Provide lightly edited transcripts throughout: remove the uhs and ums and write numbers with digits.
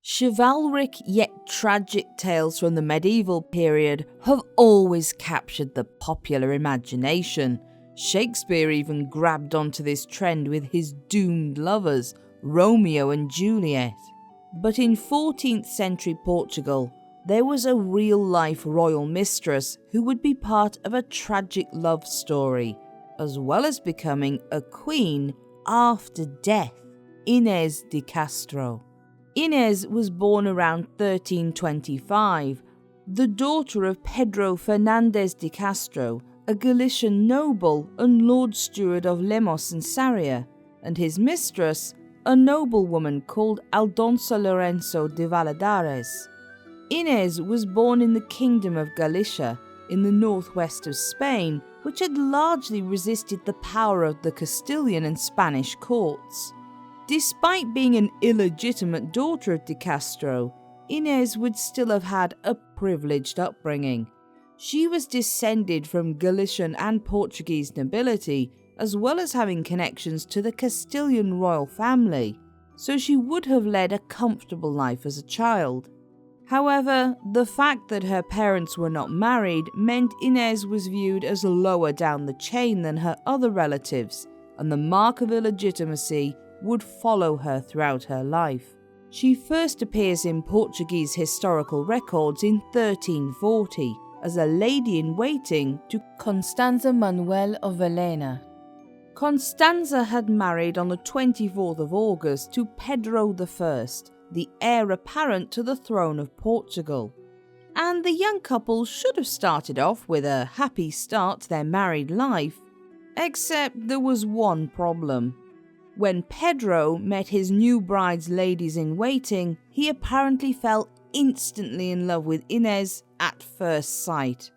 Chivalric yet tragic tales from the medieval period have always captured the popular imagination. Shakespeare even grabbed onto this trend with his doomed lovers, Romeo and Juliet. But in 14th century Portugal, there was a real-life royal mistress who would be part of a tragic love story, as well as becoming a queen after death, Inês de Castro. Inês was born around 1325, the daughter of Pedro Fernandez de Castro, a Galician noble and Lord Steward of Lemos and Sarria, and his mistress, a noblewoman called Aldonza Lorenzo de Valadares. Inês was born in the Kingdom of Galicia, in the northwest of Spain, which had largely resisted the power of the Castilian and Spanish courts. Despite being an illegitimate daughter of de Castro, Inês would still have had a privileged upbringing. She was descended from Galician and Portuguese nobility, as well as having connections to the Castilian royal family, so she would have led a comfortable life as a child. However, the fact that her parents were not married meant Inês was viewed as lower down the chain than her other relatives, and the mark of illegitimacy would follow her throughout her life. She first appears in Portuguese historical records in 1340 as a lady-in-waiting to Constanza Manuel of Villena. Constanza had married on the 24th of August to Pedro I, the heir apparent to the throne of Portugal. And the young couple should have started off with a happy start to their married life, except there was one problem. When Pedro met his new bride's ladies-in-waiting, he apparently fell instantly in love with Inês at first sight.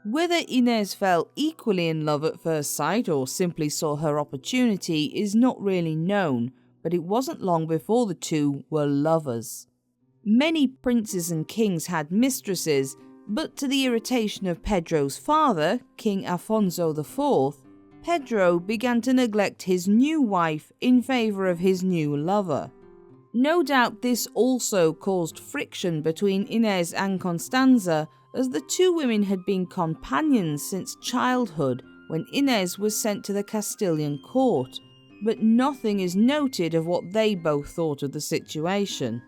Whether Inês fell equally in love at first sight or simply saw her opportunity is not really known, but it wasn't long before the two were lovers. Many princes and kings had mistresses, but to the irritation of Pedro's father, King Afonso IV, Pedro began to neglect his new wife in favour of his new lover. No doubt this also caused friction between Inês and Constanza, as the two women had been companions since childhood when Inês was sent to the Castilian court, but nothing is noted of what they both thought of the situation.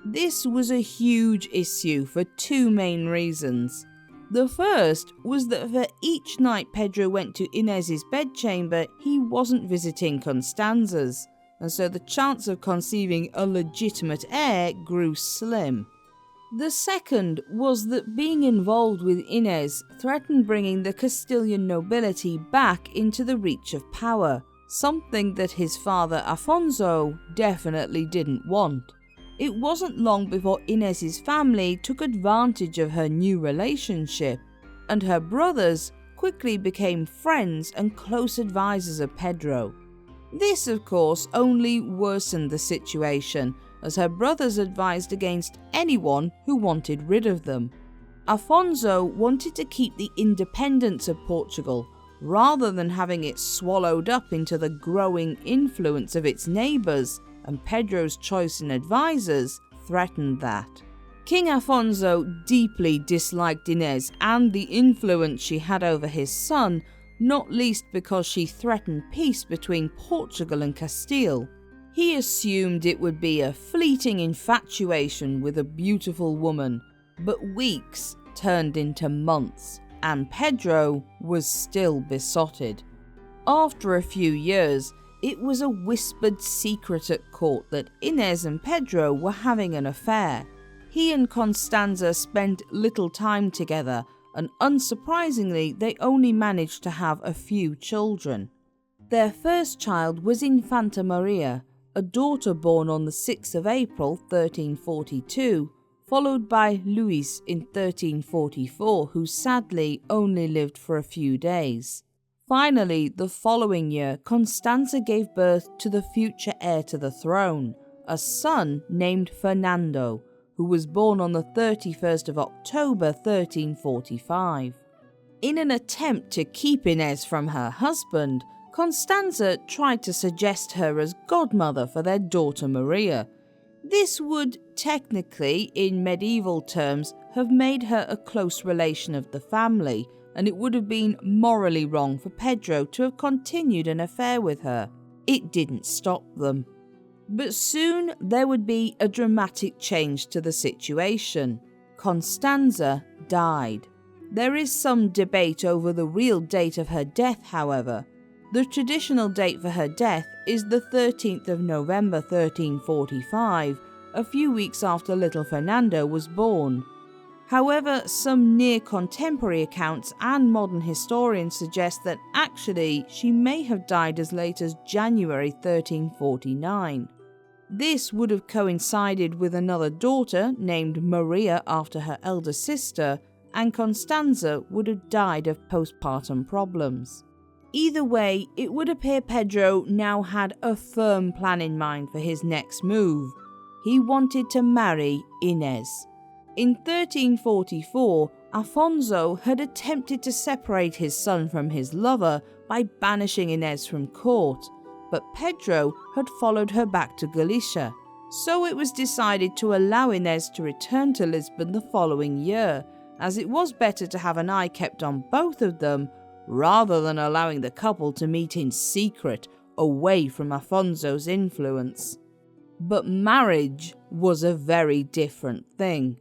This was a huge issue for two main reasons. The first was that for each night Pedro went to Inês's bedchamber, he wasn't visiting Constanza's, and so the chance of conceiving a legitimate heir grew slim. The second was that being involved with Inês threatened bringing the Castilian nobility back into the reach of power, something that his father Afonso definitely didn't want. It wasn't long before Inês's family took advantage of her new relationship, and her brothers quickly became friends and close advisors of Pedro. This, of course, only worsened the situation, as her brothers advised against anyone who wanted rid of them. Afonso wanted to keep the independence of Portugal, rather than having it swallowed up into the growing influence of its neighbours, and Pedro's choice in advisors threatened that. King Afonso deeply disliked Inês and the influence she had over his son, not least because she threatened peace between Portugal and Castile. He assumed it would be a fleeting infatuation with a beautiful woman, but weeks turned into months, and Pedro was still besotted. After a few years, it was a whispered secret at court that Inês and Pedro were having an affair. He and Constanza spent little time together, and unsurprisingly, they only managed to have a few children. Their first child was Infanta Maria, a daughter born on the 6th of April 1342, followed by Luis in 1344, who sadly only lived for a few days. Finally, the following year, Constanza gave birth to the future heir to the throne, a son named Fernando, who was born on the 31st of October 1345. In an attempt to keep Inês from her husband, Constanza tried to suggest her as godmother for their daughter Maria. This would technically, in medieval terms, have made her a close relation of the family, and it would have been morally wrong for Pedro to have continued an affair with her. It didn't stop them. But soon there would be a dramatic change to the situation. Constanza died. There is some debate over the real date of her death, however. The traditional date for her death is the 13th of November 1345, a few weeks after little Fernando was born. However, some near-contemporary accounts and modern historians suggest that actually she may have died as late as January 1349. This would have coincided with another daughter named Maria after her elder sister, and Constanza would have died of postpartum problems. Either way, it would appear Pedro now had a firm plan in mind for his next move. He wanted to marry Inês. In 1344, Afonso had attempted to separate his son from his lover by banishing Inês from court, but Pedro had followed her back to Galicia, so it was decided to allow Inês to return to Lisbon the following year, as it was better to have an eye kept on both of them rather than allowing the couple to meet in secret away from Afonso's influence. But marriage was a very different thing.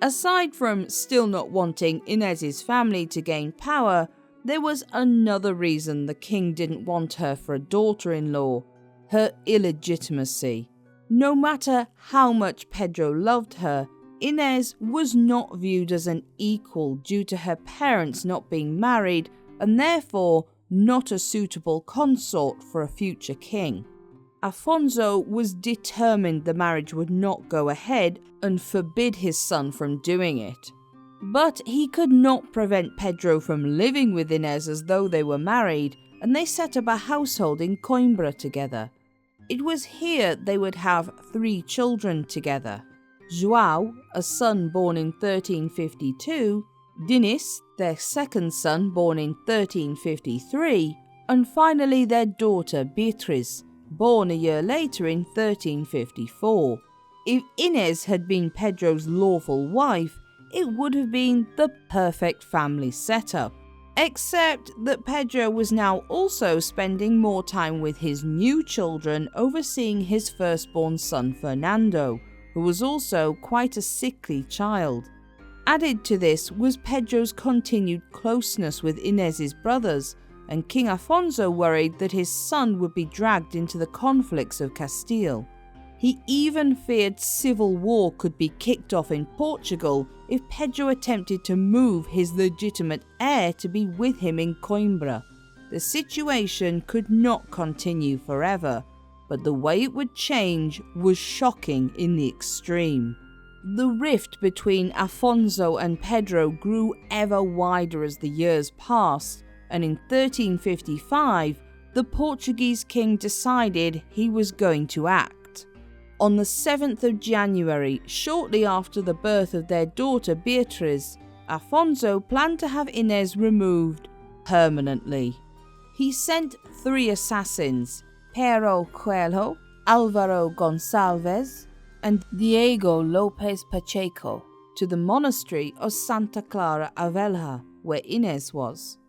Aside from still not wanting Inés's family to gain power, there was another reason the king didn't want her for a daughter-in-law: her illegitimacy. No matter how much Pedro loved her, Inés was not viewed as an equal due to her parents not being married and therefore not a suitable consort for a future king. Afonso was determined the marriage would not go ahead and forbid his son from doing it. But he could not prevent Pedro from living with Inés as though they were married, and they set up a household in Coimbra together. It was here they would have 3 children together: João, a son born in 1352, Dinis, their second son born in 1353, and finally their daughter Beatriz, born a year later in 1354. If Inés had been Pedro's lawful wife, it would have been the perfect family setup. Except that Pedro was now also spending more time with his new children, overseeing his firstborn son Fernando, who was also quite a sickly child. Added to this was Pedro's continued closeness with Inés's brothers, and King Afonso worried that his son would be dragged into the conflicts of Castile. He even feared civil war could be kicked off in Portugal if Pedro attempted to move his legitimate heir to be with him in Coimbra. The situation could not continue forever, but the way it would change was shocking in the extreme. The rift between Afonso and Pedro grew ever wider as the years passed, and in 1355, the Portuguese king decided he was going to act. On the 7th of January, shortly after the birth of their daughter Beatriz, Afonso planned to have Inés removed permanently. He sent 3 assassins, Pero Coelho, Álvaro Gonçalves, and Diego López Pacheco, to the monastery of Santa Clara a Velha, where Inés was.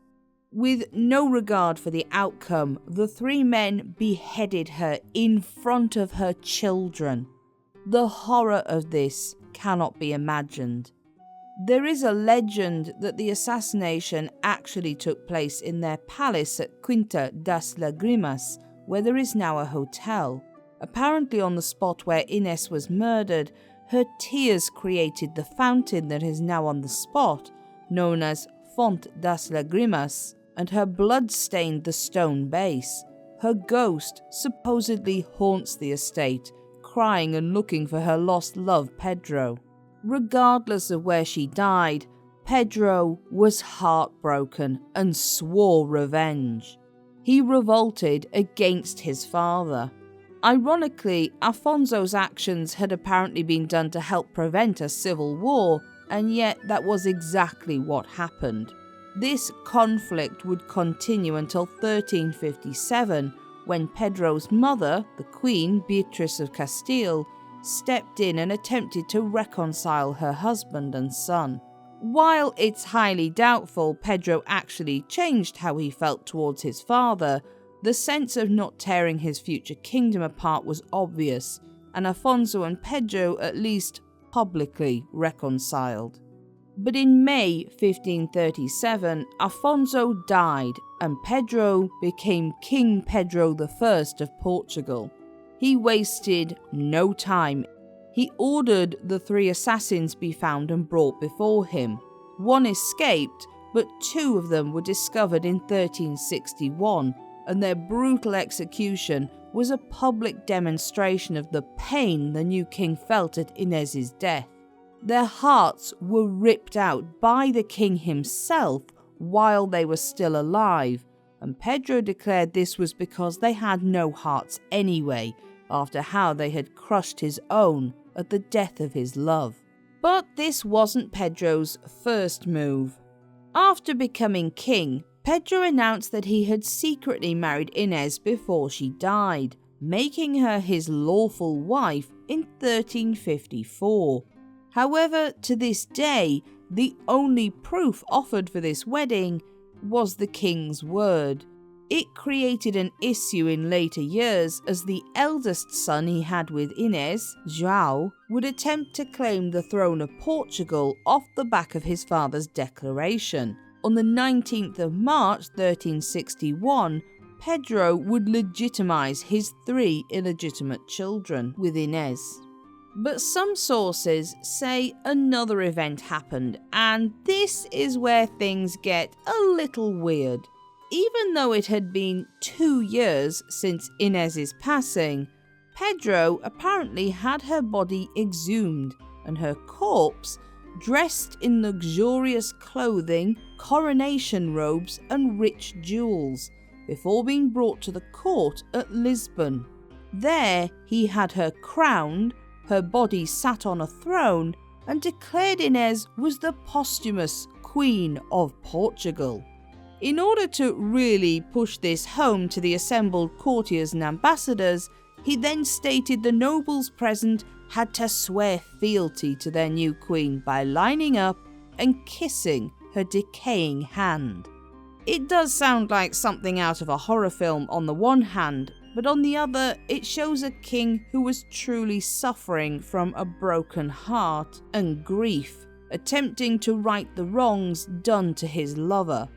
With no regard for the outcome, the 3 men beheaded her in front of her children. The horror of this cannot be imagined. There is a legend that the assassination actually took place in their palace at Quinta das Lagrimas, where there is now a hotel. Apparently on the spot where Inés was murdered, her tears created the fountain that is now on the spot, known as Font das Lagrimas, and her blood stained the stone base. Her ghost supposedly haunts the estate, crying and looking for her lost love Pedro. Regardless of where she died, Pedro was heartbroken and swore revenge. He revolted against his father. Ironically, Afonso's actions had apparently been done to help prevent a civil war, and yet that was exactly what happened. This conflict would continue until 1357, when Pedro's mother, the Queen Beatrice of Castile, stepped in and attempted to reconcile her husband and son. While it's highly doubtful Pedro actually changed how he felt towards his father, the sense of not tearing his future kingdom apart was obvious, and Afonso and Pedro at least publicly reconciled. But in May 1537, Afonso died and Pedro became King Pedro I of Portugal. He wasted no time. He ordered the 3 assassins be found and brought before him. One escaped, but 2 of them were discovered in 1361, and their brutal execution was a public demonstration of the pain the new king felt at Inés's death. Their hearts were ripped out by the king himself while they were still alive, and Pedro declared this was because they had no hearts anyway, after how they had crushed his own at the death of his love. But this wasn't Pedro's first move. After becoming king, Pedro announced that he had secretly married Inés before she died, making her his lawful wife in 1354. However, to this day, the only proof offered for this wedding was the king's word. It created an issue in later years as the eldest son he had with Inés, João, would attempt to claim the throne of Portugal off the back of his father's declaration. On the 19th of March 1361, Pedro would legitimize his 3 illegitimate children with Inés. But some sources say another event happened, and this is where things get a little weird. Even though it had been 2 years since Inés's passing, Pedro apparently had her body exhumed and her corpse dressed in luxurious clothing, coronation robes and rich jewels, before being brought to the court at Lisbon. There he had her crowned, her body sat on a throne, and declared Inés was the posthumous Queen of Portugal. In order to really push this home to the assembled courtiers and ambassadors, he then stated the nobles present had to swear fealty to their new queen by lining up and kissing her decaying hand. It does sound like something out of a horror film on the one hand, but on the other, it shows a king who was truly suffering from a broken heart and grief, attempting to right the wrongs done to his lover.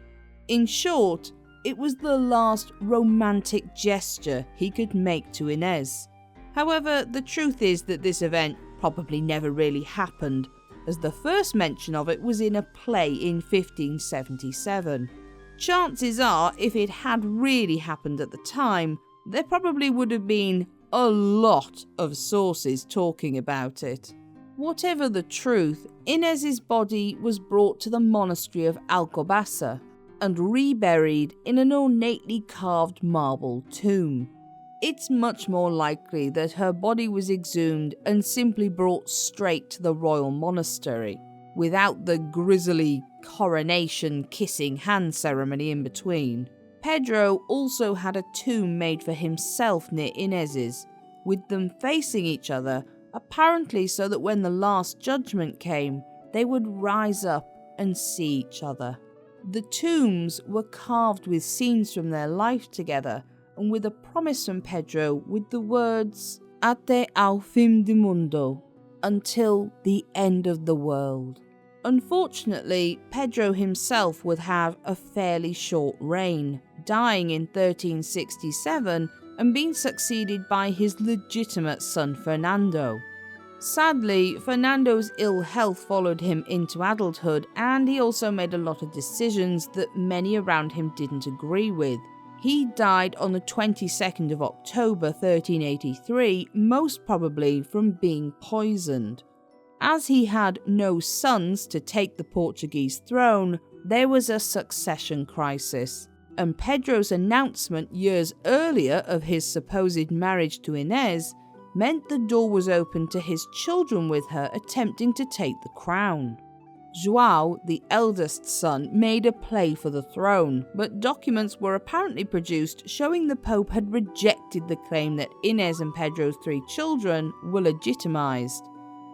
In short, it was the last romantic gesture he could make to Inés. However, the truth is that this event probably never really happened, as the first mention of it was in a play in 1577. Chances are, if it had really happened at the time, there probably would have been a lot of sources talking about it. Whatever the truth, Inés's body was brought to the monastery of Alvesgaspar and reburied in an ornately carved marble tomb. It's much more likely that her body was exhumed and simply brought straight to the royal monastery, without the grisly coronation kissing hand ceremony in between. Pedro also had a tomb made for himself near Inés's, with them facing each other, apparently so that when the Last Judgment came, they would rise up and see each other. The tombs were carved with scenes from their life together, and with a promise from Pedro with the words, "Até ao fim do mundo," until the end of the world. Unfortunately, Pedro himself would have a fairly short reign, dying in 1367 and being succeeded by his legitimate son Fernando. Sadly, Fernando's ill health followed him into adulthood, and he also made a lot of decisions that many around him didn't agree with. He died on the 22nd of October 1383, most probably from being poisoned. As he had no sons to take the Portuguese throne, there was a succession crisis, and Pedro's announcement years earlier of his supposed marriage to Inés meant the door was open to his children with her attempting to take the crown. João, the eldest son, made a play for the throne, but documents were apparently produced showing the Pope had rejected the claim that Inês and Pedro's 3 children were legitimized.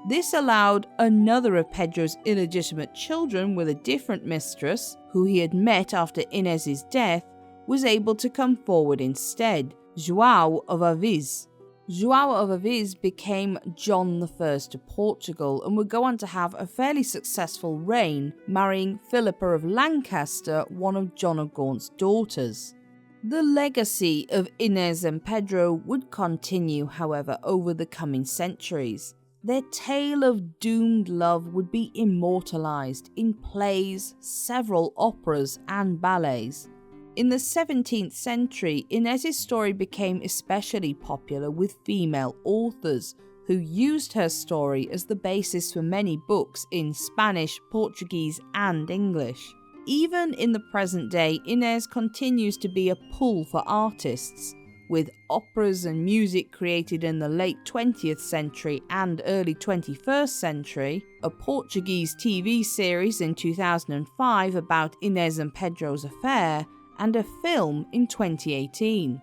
This allowed another of Pedro's illegitimate children with a different mistress, who he had met after Inês's death, was able to come forward instead, João of Aviz. João of Aviz became John I of Portugal and would go on to have a fairly successful reign, marrying Philippa of Lancaster, one of John of Gaunt's daughters. The legacy of Inês and Pedro would continue, however, over the coming centuries. Their tale of doomed love would be immortalised in plays, several operas and ballets. In the 17th century, Inês's story became especially popular with female authors, who used her story as the basis for many books in Spanish, Portuguese and English. Even in the present day, Inês continues to be a pull for artists, with operas and music created in the late 20th century and early 21st century, a Portuguese TV series in 2005 about Inês and Pedro's affair, and a film in 2018.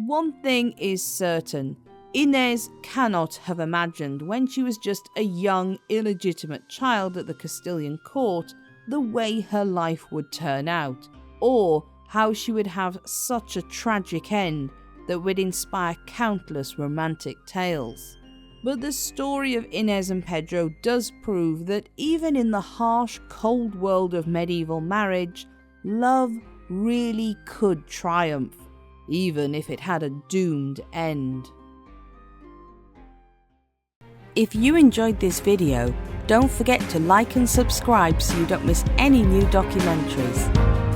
One thing is certain, Inês cannot have imagined when she was just a young, illegitimate child at the Castilian court the way her life would turn out, or how she would have such a tragic end that would inspire countless romantic tales. But the story of Inês and Pedro does prove that even in the harsh, cold world of medieval marriage, love really could triumph, even if it had a doomed end. If you enjoyed this video, don't forget to like and subscribe so you don't miss any new documentaries.